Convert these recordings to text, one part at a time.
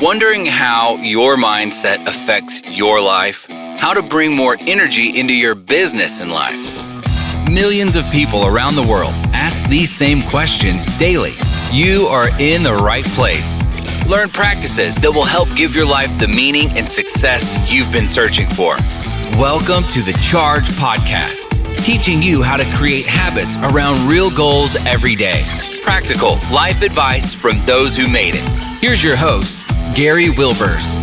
Wondering how your mindset affects your life? How to bring more energy into your business and life? Millions of people around the world ask these same questions daily. You are in the right place. Learn practices that will help give your life the meaning and success you've been searching for. Welcome to the Charge Podcast, teaching you how to create habits around real goals every day. Practical life advice from those who made it. Here's your host, Gary Wilbers.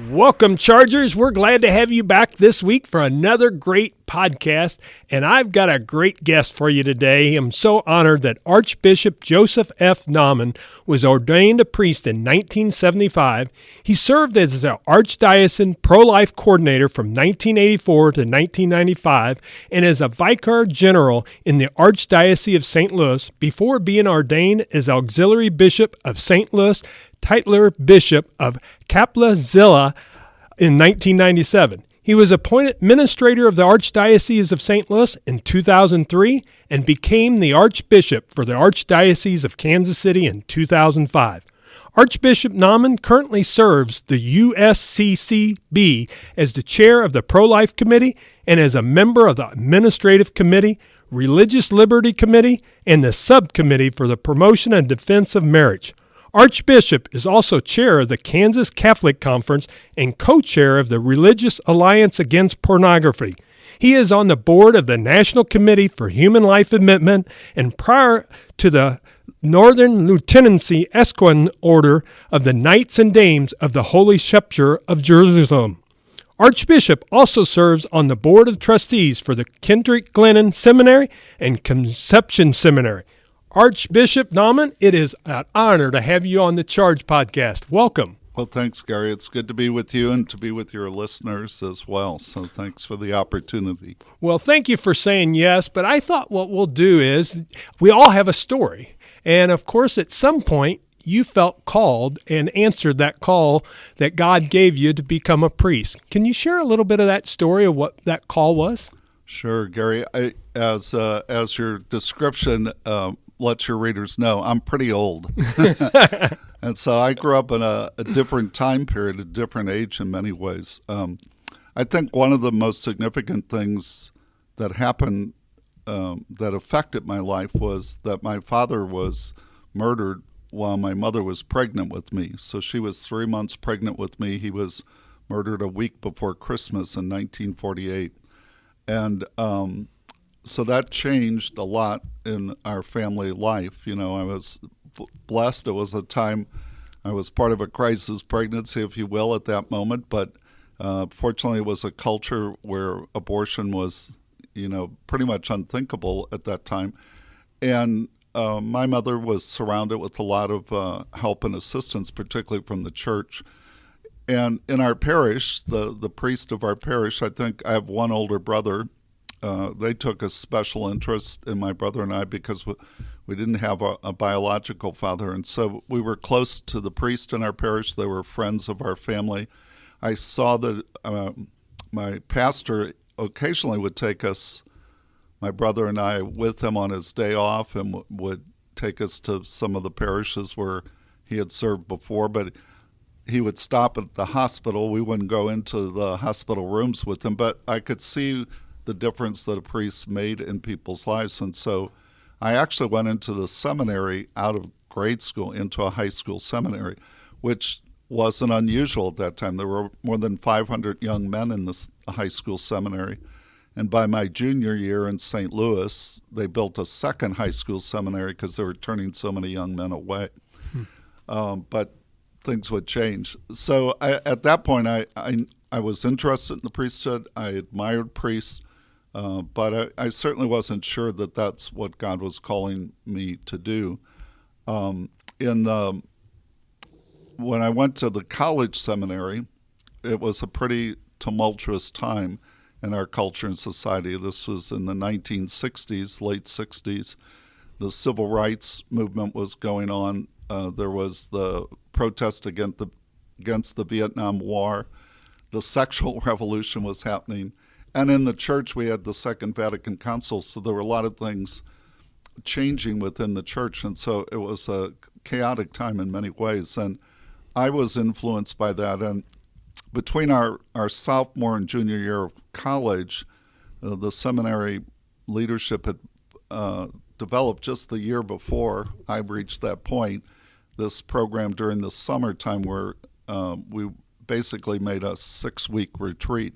Welcome, Chargers. We're glad to have you back this week for another great podcast, and I've got a great guest for you today. I'm so honored that Archbishop Joseph F. Naumann was ordained a priest in 1975. He served as the Archdiocesan Pro-Life Coordinator from 1984 to 1995 and as a Vicar General in the Archdiocese of St. Louis before being ordained as Auxiliary Bishop of St. Louis, Titular Bishop of Caput, Cilla in 1997. He was appointed Administrator of the Archdiocese of St. Louis in 2003 and became the Archbishop for the Archdiocese of Kansas City in 2005. Archbishop Naumann currently serves the USCCB as the Chair of the Pro-Life Committee and as a member of the Administrative Committee, Religious Liberty Committee, and the Subcommittee for the Promotion and Defense of Marriage. Archbishop is also chair of the Kansas Catholic Conference and co-chair of the Religious Alliance Against Pornography. He is on the board of the National Committee for Human Life Amendment and prior to the Northern Lieutenancy Equestrian Order of the Knights and Dames of the Holy Sepulchre of Jerusalem. Archbishop also serves on the board of trustees for the Kenrick-Glennon Seminary and Conception Seminary. Archbishop Naumann, it is an honor to have you on the Charge Podcast. Welcome. Well, thanks, Gary. It's good to be with you and to be with your listeners as well. So thanks for the opportunity. Well, thank you for saying yes, but I thought what we'll do is we all have a story. And, of course, at some point, you felt called and answered that call that God gave you to become a priest. Can you share a little bit of that story of what that call was? Sure, Gary. As your description let your readers know, I'm pretty old. And so I grew up in a different time period, a different age in many ways. I think one of the most significant things that happened that affected my life was that my father was murdered while my mother was pregnant with me. So she was 3 months pregnant with me. He was murdered a week before Christmas in 1948. And so that changed a lot in our family life. You know, I was blessed. It was a time I was part of a crisis pregnancy, if you will, at that moment. But fortunately, it was a culture where abortion was, pretty much unthinkable at that time. And my mother was surrounded with a lot of help and assistance, particularly from the church. And in our parish, the priest of our parish, I think I have one older brother. They took a special interest in my brother and I because we didn't have a biological father. And so we were close to the priest in our parish. They were friends of our family. I saw that my pastor occasionally would take us, my brother and I, with him on his day off and would take us to some of the parishes where he had served before. But he would stop at the hospital. We wouldn't go into the hospital rooms with him, but I could see the difference that a priest made in people's lives. And so I actually went into the seminary out of grade school into a high school seminary, which wasn't unusual at that time. There were more than 500 young men in this high school seminary. And by my junior year in St. Louis, they built a second high school seminary because they were turning so many young men away. But things would change. So at that point, I was interested in the priesthood. I admired priests. But I certainly wasn't sure that that's what God was calling me to do. When I went to the college seminary, it was a pretty tumultuous time in our culture and society. This was in the 1960s, late 60s. The civil rights movement was going on. There was the protest against the Vietnam War. The sexual revolution was happening. And in the church, we had the Second Vatican Council, so there were a lot of things changing within the church, and so it was a chaotic time in many ways. And I was influenced by that. And between our sophomore and junior year of college, the seminary leadership had developed just the year before I reached that point, this program during the summertime where we basically made a 6-week retreat.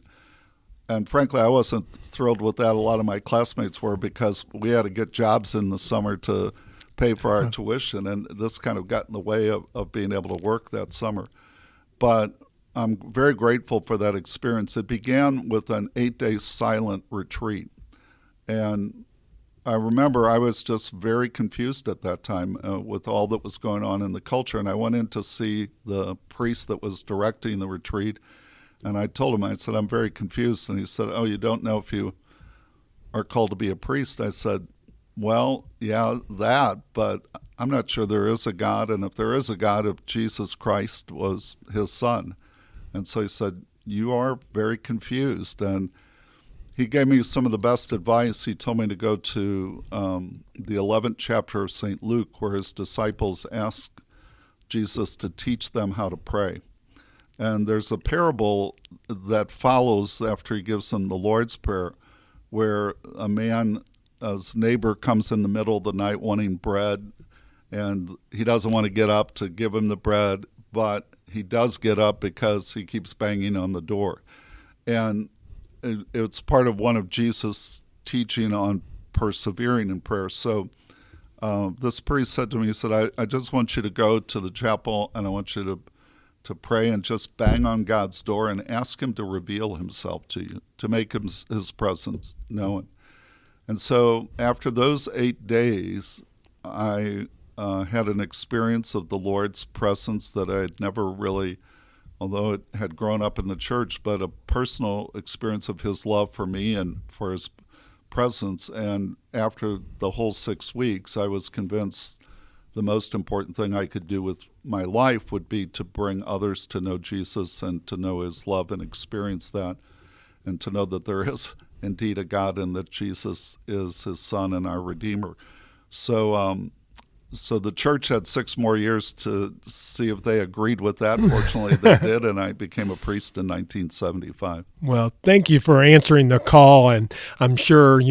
And frankly, I wasn't thrilled with that. A lot of my classmates were, because we had to get jobs in the summer to pay for our tuition, and this kind of got in the way of being able to work that summer. But I'm very grateful for that experience. It began with an 8-day silent retreat. And I remember I was just very confused at that time with all that was going on in the culture. And I went in to see the priest that was directing the retreat. And I told him, I said, I'm very confused. And he said, oh, you don't know if you are called to be a priest? I said, well, yeah, that, but I'm not sure there is a God. And if there is a God, if Jesus Christ was his son. And so he said, you are very confused. And he gave me some of the best advice. He told me to go to the 11th chapter of St. Luke, where his disciples asked Jesus to teach them how to pray. And there's a parable that follows after he gives them the Lord's Prayer, where a man's neighbor comes in the middle of the night wanting bread, and he doesn't want to get up to give him the bread, but he does get up because he keeps banging on the door. And it's part of one of Jesus' teaching on persevering in prayer. So this priest said to me, he said, I just want you to go to the chapel, and I want you to pray and just bang on God's door and ask him to reveal himself to you, to make his presence known. And so after those 8 days, I had an experience of the Lord's presence that I had never really, although it had grown up in the church, but a personal experience of his love for me and for his presence. And after the whole 6 weeks, I was convinced the most important thing I could do with my life would be to bring others to know Jesus and to know his love and experience that, and to know that there is indeed a God and that Jesus is his son and our Redeemer. So so the church had 6 more years to see if they agreed with that. Fortunately, they did, and I became a priest in 1975. Well, thank you for answering the call, and I'm sure,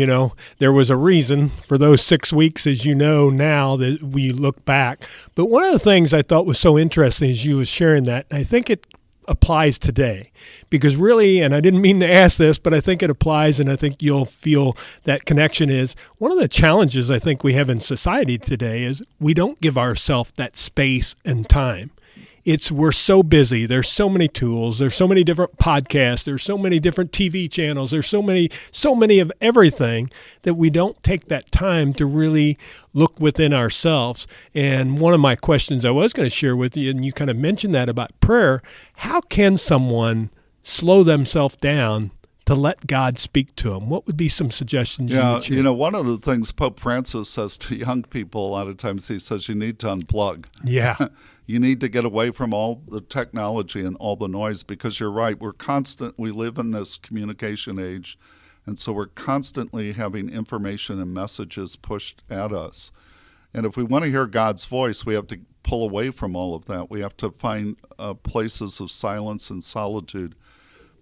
there was a reason for those 6 weeks, as you know now that we look back. But one of the things I thought was so interesting as you was sharing that, I think it applies today, because really, and I didn't mean to ask this, but I think it applies, and I think you'll feel that connection is one of the challenges I think we have in society today is we don't give ourselves that space and time. We're so busy. There's so many tools. There's so many different podcasts. There's so many different TV channels. There's so many of everything that we don't take that time to really look within ourselves. And one of my questions I was going to share with you, and you kind of mentioned that about prayer, how can someone slow themselves down to let God speak to them? What would be some suggestions you would share? One of the things Pope Francis says to young people a lot of times, he says, you need to unplug. Yeah. You need to get away from all the technology and all the noise, because you're right. We live in this communication age, and so we're constantly having information and messages pushed at us. And if we want to hear God's voice, we have to pull away from all of that. We have to find places of silence and solitude,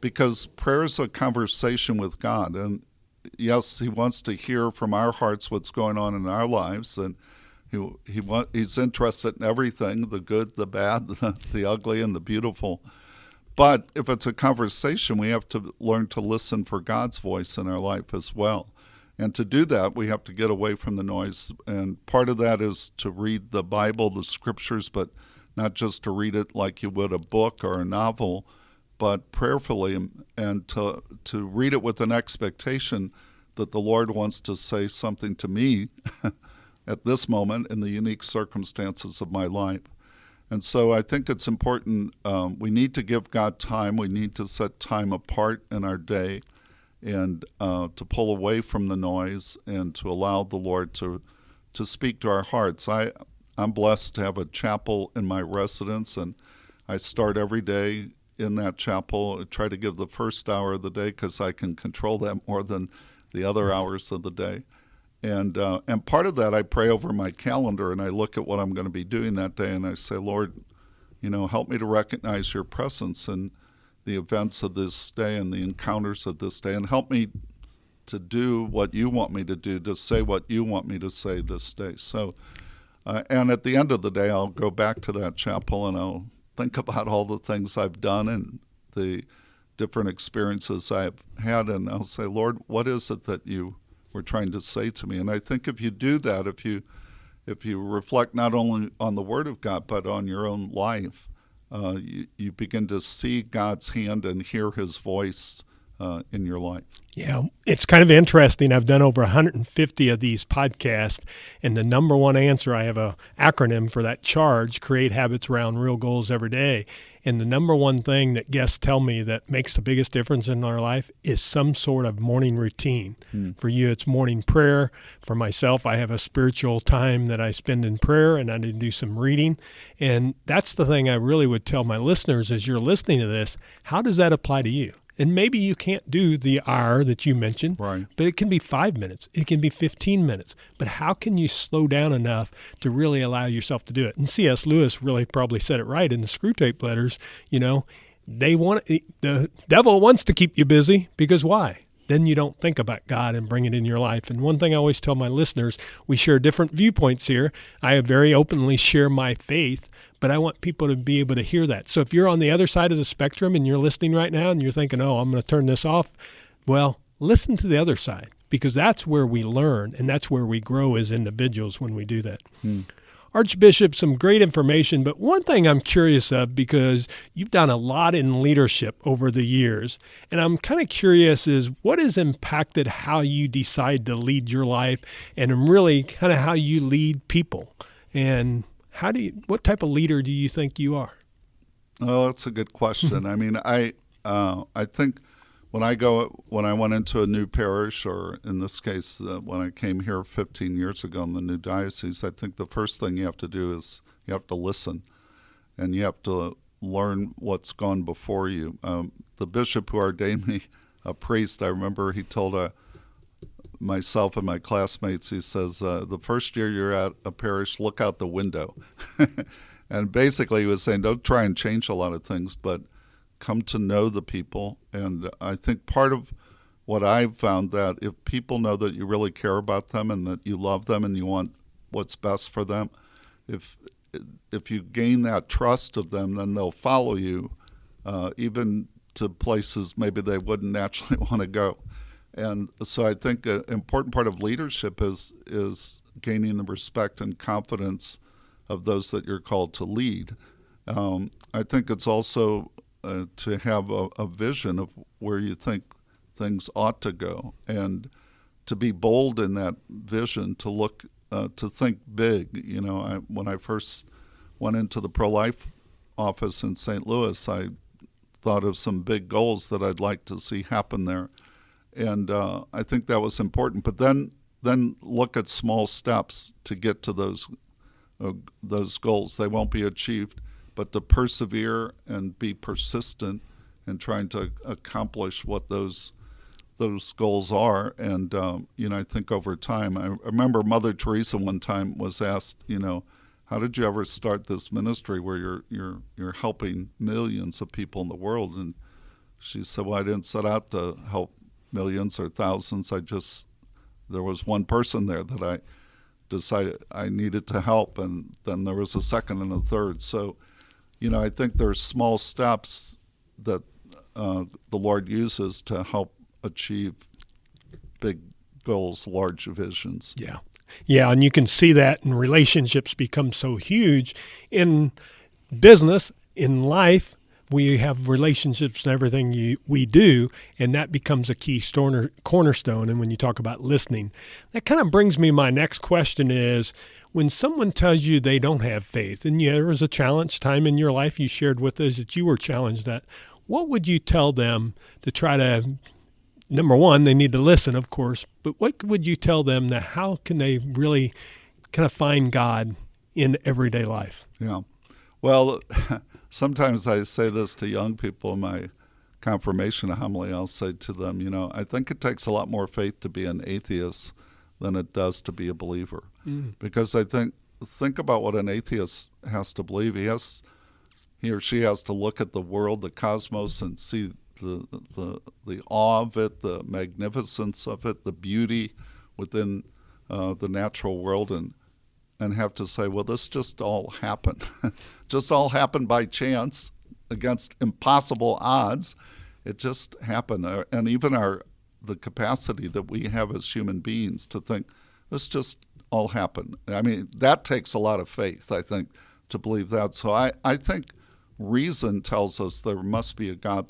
because prayer is a conversation with God. And yes, he wants to hear from our hearts what's going on in our lives, and he's interested in everything, the good, the bad, the ugly, and the beautiful. But if it's a conversation, we have to learn to listen for God's voice in our life as well. And to do that, we have to get away from the noise. And part of that is to read the Bible, the scriptures, but not just to read it like you would a book or a novel, but prayerfully, and to read it with an expectation that the Lord wants to say something to me at this moment in the unique circumstances of my life. And so I think it's important. We need to give God time. We need to set time apart in our day, and to pull away from the noise and to allow the Lord to speak to our hearts. I'm blessed to have a chapel in my residence, and I start every day in that chapel. I try to give the first hour of the day because I can control that more than the other hours of the day. And part of that, I pray over my calendar, and I look at what I'm going to be doing that day, and I say, Lord, help me to recognize your presence in the events of this day and the encounters of this day, and help me to do what you want me to do, to say what you want me to say this day. So, and at the end of the day, I'll go back to that chapel and I'll think about all the things I've done and the different experiences I've had, and I'll say, Lord, what is it that you were trying to say to me? And I think if you do that, if you reflect not only on the Word of God, but on your own life, you begin to see God's hand and hear his voice in your life. Yeah, it's kind of interesting. I've done over 150 of these podcasts, and the number one answer, I have a acronym for that charge, create habits around real goals every day. And the number one thing that guests tell me that makes the biggest difference in our life is some sort of morning routine. For you, it's morning prayer. For myself, I have a spiritual time that I spend in prayer, and I need to do some reading. And that's the thing I really would tell my listeners as you're listening to this, how does that apply to you? And maybe you can't do the hour that you mentioned, right, but it can be 5 minutes. It can be 15 minutes. But how can you slow down enough to really allow yourself to do it? And C.S. Lewis really probably said it right in the Screw Tape Letters. The devil wants to keep you busy because why? Then you don't think about God and bring it in your life. And one thing I always tell my listeners, we share different viewpoints here. I very openly share my faith, but I want people to be able to hear that. So if you're on the other side of the spectrum and you're listening right now and you're thinking, oh, I'm going to turn this off, well, listen to the other side, because that's where we learn and that's where we grow as individuals when we do that. Archbishop, some great information, but one thing I'm curious of, because you've done a lot in leadership over the years, and I'm kind of curious is what has impacted how you decide to lead your life and really kind of how you lead people, and what type of leader do you think you are? Oh, that's a good question. I mean, I think when I went into a new parish, or in this case, when I came here 15 years ago in the new diocese, I think the first thing you have to do is you have to listen, and you have to learn what's gone before you. The bishop who ordained me a priest, I remember he told myself and my classmates, he says, the first year you're at a parish, look out the window. And basically he was saying, don't try and change a lot of things, but come to know the people. And I think part of what I've found, that if people know that you really care about them and that you love them and you want what's best for them, if you gain that trust of them, then they'll follow you, even to places maybe they wouldn't naturally want to go. And so I think an important part of leadership is gaining the respect and confidence of those that you're called to lead. I think it's also to have a vision of where you think things ought to go, and to be bold in that vision, to think big. When I first went into the pro-life office in St. Louis, I thought of some big goals that I'd like to see happen there. And I think that was important. But then look at small steps to get to those goals. They won't be achieved, but to persevere and be persistent in trying to accomplish what those goals are. And I think over time, I remember Mother Teresa one time was asked, how did you ever start this ministry where you're helping millions of people in the world? And she said, well, I didn't set out to help millions or thousands. There was one person there that I decided I needed to help, and then there was a second and a third. So, I think there's small steps that the Lord uses to help achieve big goals, large visions. Yeah, and you can see that in relationships become so huge. In business, in life, we have relationships in everything we do, and that becomes a key cornerstone. And when you talk about listening, that kind of brings me, my next question is, when someone tells you they don't have faith, and there was a challenge time in your life you shared with us that you were challenged at, what would you tell them to try to, number one, they need to listen, of course, but what would you tell them that how can they really kind of find God in everyday life? Yeah. Well, sometimes I say this to young people in my confirmation homily. I'll say to them, I think it takes a lot more faith to be an atheist than it does to be a believer. Because I think about what an atheist has to believe. He or she has to look at the world, the cosmos, and see the awe of it, the magnificence of it, the beauty within the natural world, and have to say, well, this just all happened. Just all happened by chance against impossible odds. It just happened. And even the capacity that we have as human beings to think this just all happened. I mean, that takes a lot of faith, I think, to believe that. So I think reason tells us there must be a God.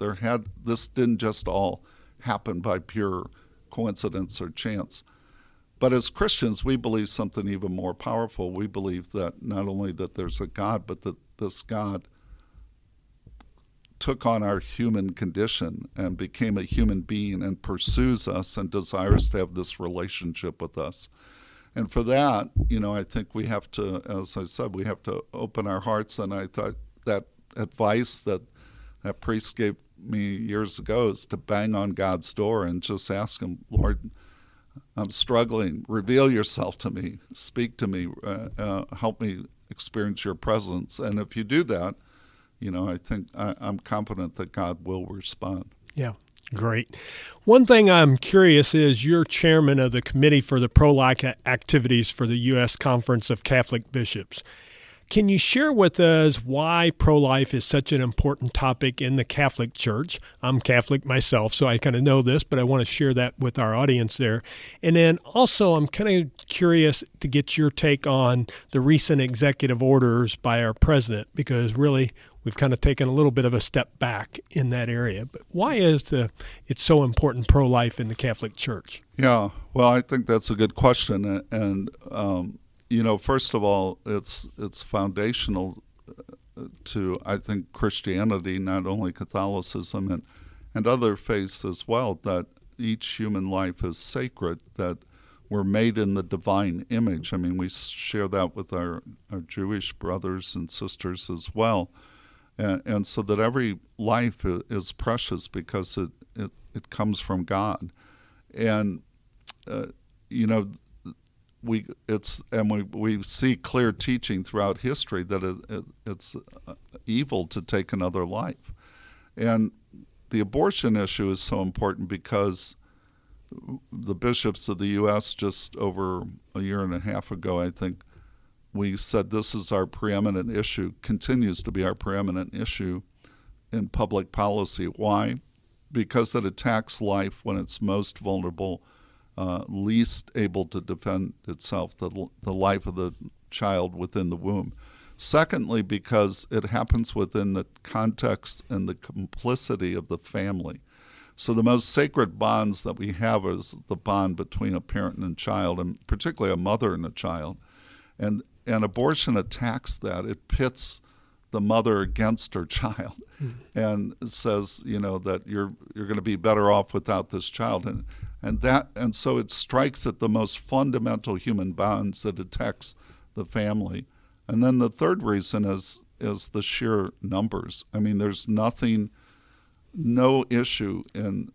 This didn't just all happen by pure coincidence or chance. But as Christians, we believe something even more powerful. We believe that not only that there's a God, but that this God took on our human condition and became a human being and pursues us and desires to have this relationship with us. And for that, I think we have to, as I said, we have to open our hearts. And I thought that advice that priest gave me years ago is to bang on God's door and just ask him, Lord, I'm struggling. Reveal yourself to me. Speak to me. Help me experience your presence. And if you do that, I think I'm confident that God will respond. Yeah, great. One thing I'm curious is you're chairman of the Committee for the Pro-Life Activities for the U.S. Conference of Catholic Bishops. Can you share with us why pro-life is such an important topic in the Catholic Church? I'm Catholic myself, so I kind of know this, but I want to share that with our audience there. And then also, I'm kind of curious to get your take on the recent executive orders by our president, because really we've kind of taken a little bit of a step back in that area. But why is it's so important, pro-life in the Catholic Church? Yeah, well, I think that's a good question. And first of all, it's foundational to, I think, Christianity, not only Catholicism and other faiths as well, that each human life is sacred, that we're made in the divine image. I mean, we share that with our Jewish brothers and sisters as well. And so that every life is precious because it comes from God. And, we see clear teaching throughout history that it's evil to take another life. And the abortion issue is so important because the bishops of the U.S. just over a year and a half ago, I think, we said this is our preeminent issue, continues to be our preeminent issue in public policy. Why? Because it attacks life when it's most vulnerable, least able to defend itself, the life of the child within the womb. Secondly, because it happens within the context and the complicity of the family. So the most sacred bonds that we have is the bond between a parent and child, and particularly a mother and a child. And abortion attacks that. It pits the mother against her child and says, that you're going to be better off without this child. And so it strikes at the most fundamental human bonds that attacks the family. And then the third reason is the sheer numbers. I mean, there's no issue in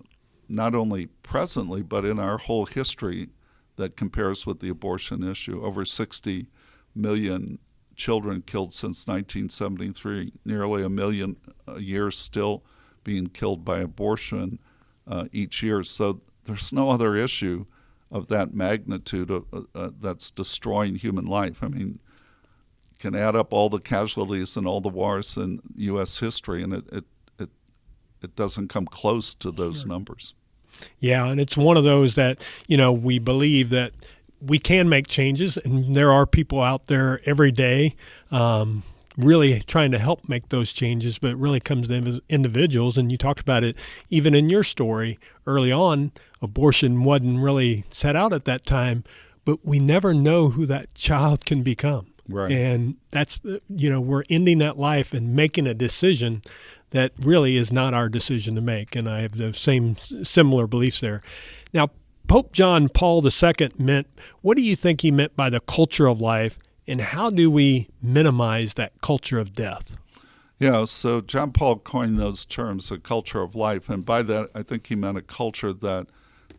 not only presently, but in our whole history that compares with the abortion issue. Over 60 million children killed since 1973, nearly 1 million a year still being killed by abortion each year. So there's no other issue of that magnitude that's destroying human life. I mean, can add up all the casualties and all the wars in U.S. history, and it doesn't come close to those numbers. Yeah, and it's one of those that, we believe that we can make changes, and there are people out there every day really trying to help make those changes, but it really comes to individuals. And you talked about it even in your story early on. Abortion wasn't really set out at that time, but we never know who that child can become. Right. And that's, we're ending that life and making a decision that really is not our decision to make. And I have the similar beliefs there. Now, Pope John Paul II what do you think he meant by the culture of life, and how do we minimize that culture of death? Yeah, so John Paul coined those terms, a culture of life. And by that, I think he meant a culture that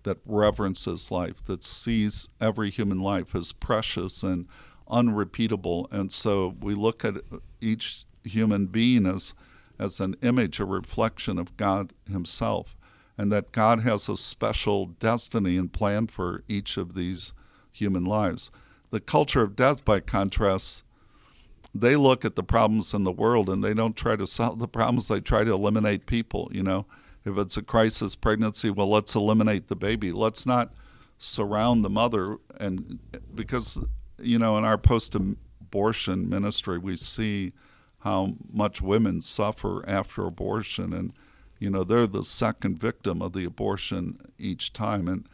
that reverences life, that sees every human life as precious and unrepeatable. And so we look at each human being as an image, a reflection of God himself, and that God has a special destiny and plan for each of these human lives. The culture of death, by contrast, they look at the problems in the world and they don't try to solve the problems, they try to eliminate people, If it's a crisis pregnancy, well, let's eliminate the baby. Let's not surround the mother. And because, in our post-abortion ministry, we see how much women suffer after abortion. And, they're the second victim of the abortion each time. And,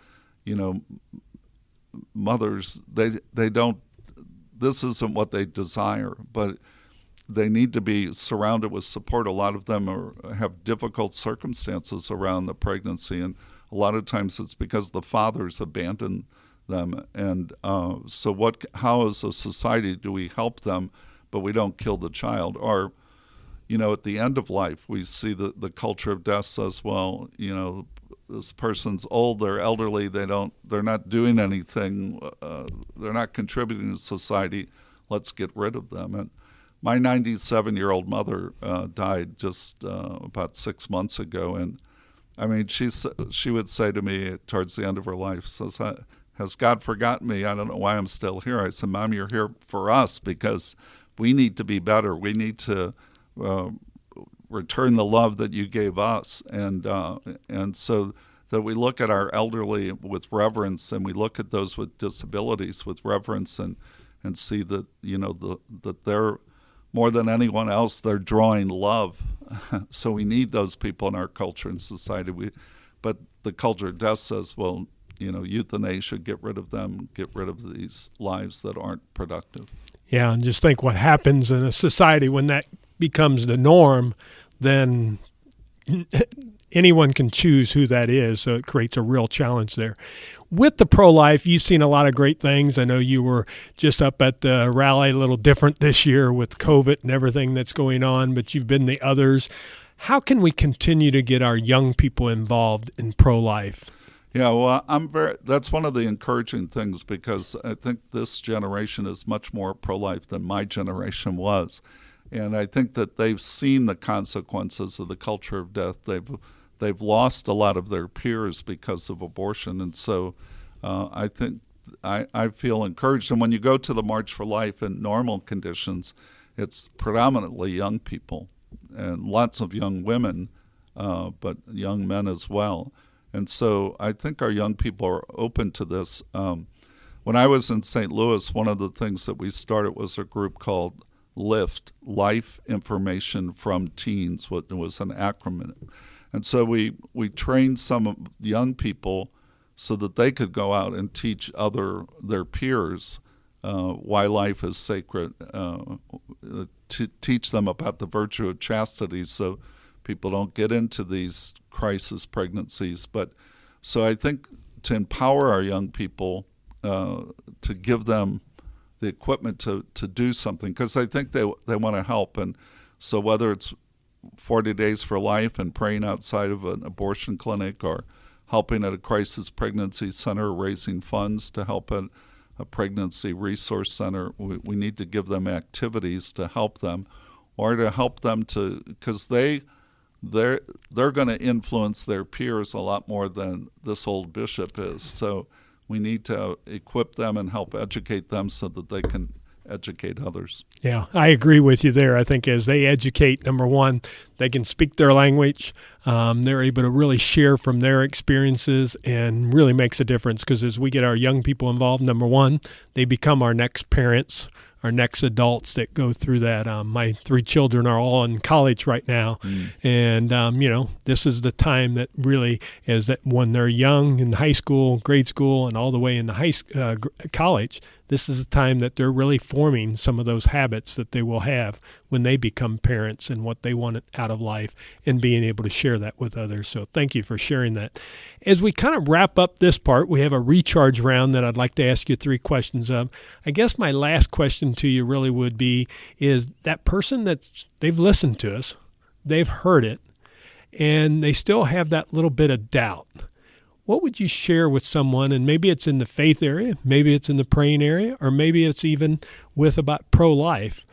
mothers, they don't, this isn't what they desire, but they need to be surrounded with support. A lot of them have difficult circumstances around the pregnancy, and a lot of times it's because the fathers abandoned them. And so how as a society do we help them, but we don't kill the child? Or, at the end of life, we see the culture of death says, well, this person's old, they're elderly, they're not doing anything, they're not contributing to society, let's get rid of them. And my 97-year-old mother died just about 6 months ago, and I mean, she would say to me towards the end of her life, says, has God forgotten me? I don't know why I'm still here. I said, Mom, you're here for us because we need to be better. We need to return the love that you gave us, and so that we look at our elderly with reverence, and we look at those with disabilities with reverence, and see that that they're more than anyone else, they're drawing love. So we need those people in our culture and society. But the culture of death says, well, euthanasia, get rid of them, get rid of these lives that aren't productive. Yeah, and just think what happens in a society when that becomes the norm, then anyone can choose who that is, so it creates a real challenge there. With the pro-life, you've seen a lot of great things. I know you were just up at the rally, a little different this year with COVID and everything that's going on, but you've been the others. How can we continue to get our young people involved in pro-life? Yeah, well, that's one of the encouraging things, because I think this generation is much more pro-life than my generation was. And I think that they've seen the consequences of the culture of death. They've lost a lot of their peers because of abortion. And so I think I feel encouraged. And when you go to the March for Life in normal conditions, it's predominantly young people and lots of young women, but young men as well. And so I think our young people are open to this. When I was in St. Louis, one of the things that we started was a group called LIFT, Life Information from Teens, what was an acronym. And so we trained some young people so that they could go out and teach their peers why life is sacred, to teach them about the virtue of chastity so people don't get into these crisis pregnancies. But so I think to empower our young people, to give them the equipment to do something, because I think they want to help. And so whether it's 40 Days for Life and praying outside of an abortion clinic, or helping at a crisis pregnancy center, raising funds to help at a pregnancy resource center, we need to give them activities to help them, or to help them because they're going to influence their peers a lot more than this old bishop is. So we need to equip them and help educate them so that they can educate others. Yeah, I agree with you there. I think as they educate, number one, they can speak their language. They're able to really share from their experiences, and really makes a difference, because as we get our young people involved, number one, they become our next parents, our next adults that go through that. My 3 children are all in college right now. And, this is the time that really is that when they're young in high school, grade school, and all the way into college, this is the time that they're really forming some of those habits that they will have when they become parents, and what they want out of life, and being able to share that with others. So thank you for sharing that. As we kind of wrap up this part, we have a recharge round that I'd like to ask you 3 questions of. I guess my last question to you really would be, is that person that they've listened to us, they've heard it, and they still have that little bit of doubt. what would you share with someone? And maybe it's in the faith area, maybe it's in the praying area, or maybe it's even with about pro-life,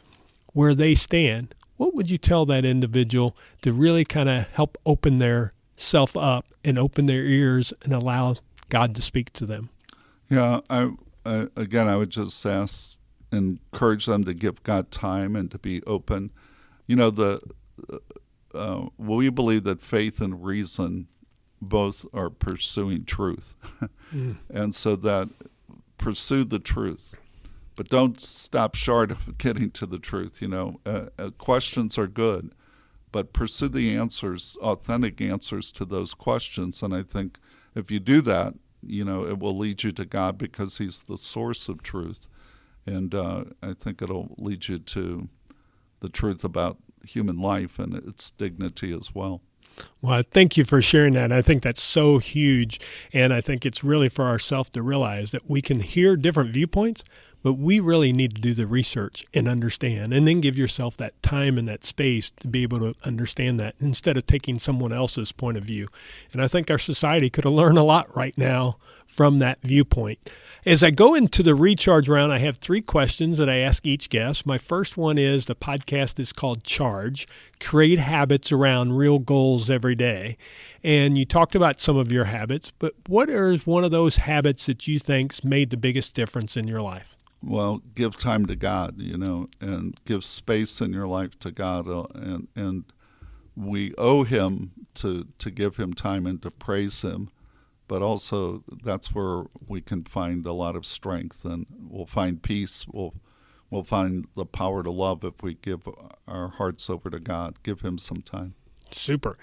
where they stand. What would you tell that individual to really kind of help open their self up and open their ears and allow God to speak to them? Yeah, I would just encourage them to give God time and to be open. You know, we believe that faith and reason both are pursuing truth. And so that pursue the truth. But don't stop short of getting to the truth. You know, questions are good, but pursue the answers, authentic answers to those questions. And I think if you do that, you know, it will lead you to God because he's the source of truth. And I think it'll lead you to the truth about human life and its dignity as well. Well, thank you for sharing that. I think that's so huge. And I think it's really for ourselves to realize that we can hear different viewpoints, but we really need to do the research and understand, and then give yourself that time and that space to be able to understand that instead of taking someone else's point of view. And I think our society could learn a lot right now from that viewpoint. As I go into the recharge round, I have 3 questions that I ask each guest. My first one is, the podcast is called Charge, Create Habits Around Real Goals Every Day. And you talked about some of your habits, but what is one of those habits that you think's made the biggest difference in your life? Well, give time to God, you know, and give space in your life to God. And we owe him to give him time and to praise him. But also that's where we can find a lot of strength, and we'll find peace. We'll find the power to love if we give our hearts over to God, give him some time. Super.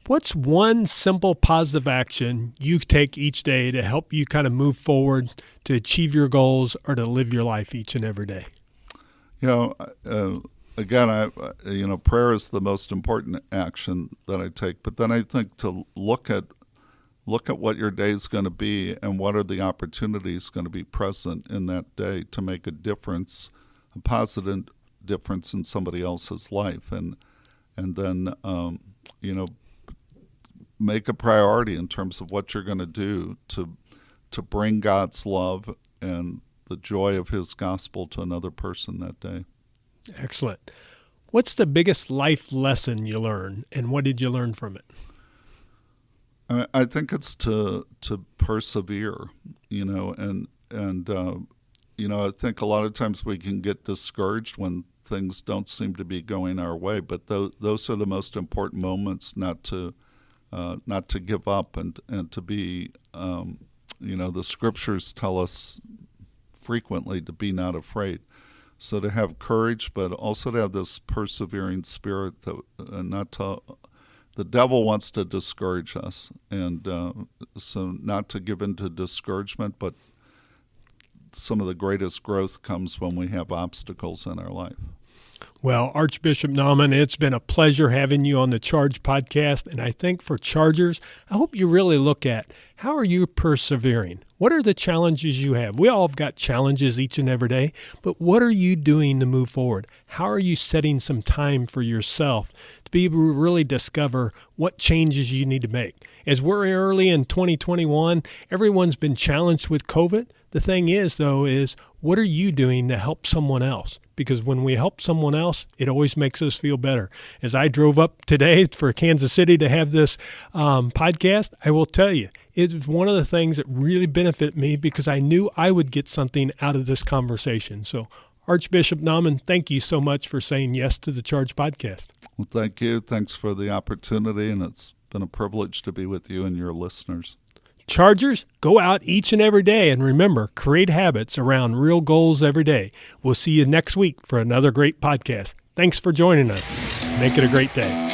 What's one simple positive action you take each day to help you kind of move forward to achieve your goals or to live your life each and every day? You know, again, prayer is the most important action that I take. But then I think to look at what your day is going to be and what are the opportunities going to be present in that day to make a difference, a positive difference in somebody else's life, and then make a priority in terms of what you're going to do to bring God's love and the joy of his gospel to another person that day. Excellent. What's the biggest life lesson you learned, and what did you learn from it? I think it's to persevere, you know, and I think a lot of times we can get discouraged when things don't seem to be going our way, but those are the most important moments, not to give up and to be, the scriptures tell us frequently to be not afraid. So to have courage, but also to have this persevering spirit, the devil wants to discourage us, and so not to give in to discouragement, but some of the greatest growth comes when we have obstacles in our life. Well, Archbishop Naumann, it's been a pleasure having you on the Charge podcast, and I think for Chargers, I hope you really look at how are you persevering? What are the challenges you have? We all have got challenges each and every day, but what are you doing to move forward? How are you setting some time for yourself to be able to really discover what changes you need to make? As we're early in 2021, everyone's been challenged with COVID. The thing is, though, is what are you doing to help someone else? Because when we help someone else, it always makes us feel better. As I drove up today for Kansas City to have this podcast, I will tell you, it was one of the things that really benefited me because I knew I would get something out of this conversation. So, Archbishop Naumann, thank you so much for saying yes to the Charge podcast. Well, thank you. Thanks for the opportunity, and it's been a privilege to be with you and your listeners. Chargers, go out each and every day, and remember, create habits around real goals every day. We'll see you next week for another great podcast. Thanks for joining us. Make it a great day.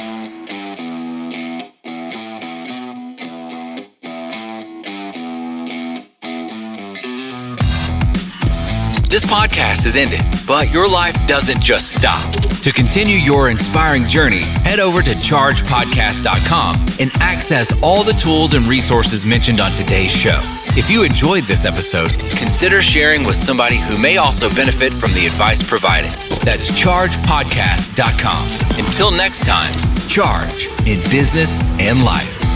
This podcast is ended, but your life doesn't just stop. To continue your inspiring journey, head over to chargepodcast.com and access all the tools and resources mentioned on today's show. If you enjoyed this episode, consider sharing with somebody who may also benefit from the advice provided. That's chargepodcast.com. Until next time, charge in business and life.